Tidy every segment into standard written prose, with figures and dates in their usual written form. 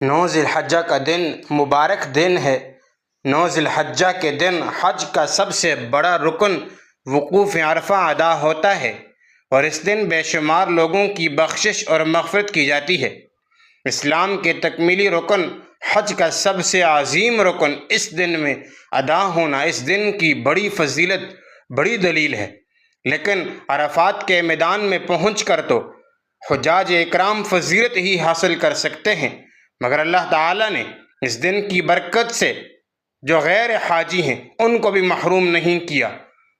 9 ذی الحجہ کا دن مبارک دن ہے۔ 9 ذی الحجہ کے دن حج کا سب سے بڑا رکن وقوف عرفہ ادا ہوتا ہے، اور اس دن بے شمار لوگوں کی بخشش اور مغفرت کی جاتی ہے۔ اسلام کے تکمیلی رکن حج کا سب سے عظیم رکن اس دن میں ادا ہونا اس دن کی بڑی فضیلت، بڑی دلیل ہے۔ لیکن عرفات کے میدان میں پہنچ کر تو حجاج اکرام فضیلت ہی حاصل کر سکتے ہیں، مگر اللہ تعالیٰ نے اس دن کی برکت سے جو غیر حاجی ہیں ان کو بھی محروم نہیں کیا،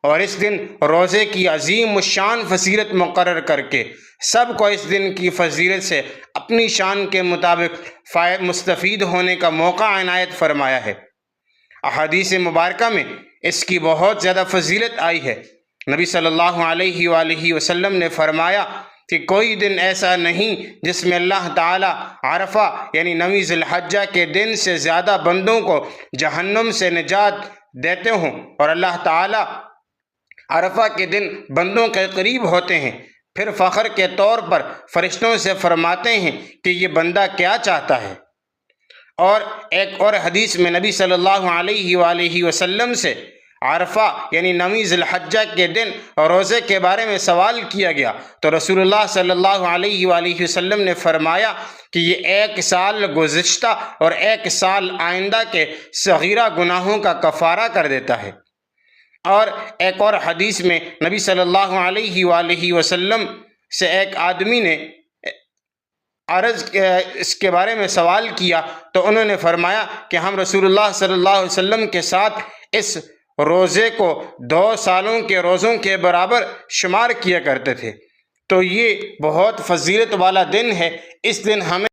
اور اس دن روزے کی عظیم الشان فضیلت مقرر کر کے سب کو اس دن کی فضیلت سے اپنی شان کے مطابق مستفید ہونے کا موقع عنایت فرمایا ہے۔ احادیث مبارکہ میں اس کی بہت زیادہ فضیلت آئی ہے۔ نبی صلی اللہ علیہ وآلہ وسلم نے فرمایا کہ کوئی دن ایسا نہیں جس میں اللہ تعالیٰ عرفہ یعنی 9 ذی الحجہ کے دن سے زیادہ بندوں کو جہنم سے نجات دیتے ہوں، اور اللہ تعالیٰ عرفہ کے دن بندوں کے قریب ہوتے ہیں، پھر فخر کے طور پر فرشتوں سے فرماتے ہیں کہ یہ بندہ کیا چاہتا ہے۔ اور ایک اور حدیث میں نبی صلی اللہ علیہ وآلہ وسلم سے عرفہ یعنی 9 ذی الحجہ کے دن روزے کے بارے میں سوال کیا گیا، تو رسول اللہ صلی اللہ علیہ وآلہ وسلم نے فرمایا کہ یہ 1 سال گزشتہ اور 1 سال آئندہ کے صغیرہ گناہوں کا کفارہ کر دیتا ہے۔ اور ایک اور حدیث میں نبی صلی اللہ علیہ وآلہ وسلم سے ایک آدمی نے اس کے بارے میں سوال کیا، تو انہوں نے فرمایا کہ ہم رسول اللہ صلی اللہ علیہ وسلم کے ساتھ اس روزے کو 2 سالوں کے روزوں کے برابر شمار کیا کرتے تھے۔ تو یہ بہت فضیلت والا دن ہے۔ اس دن ہمیں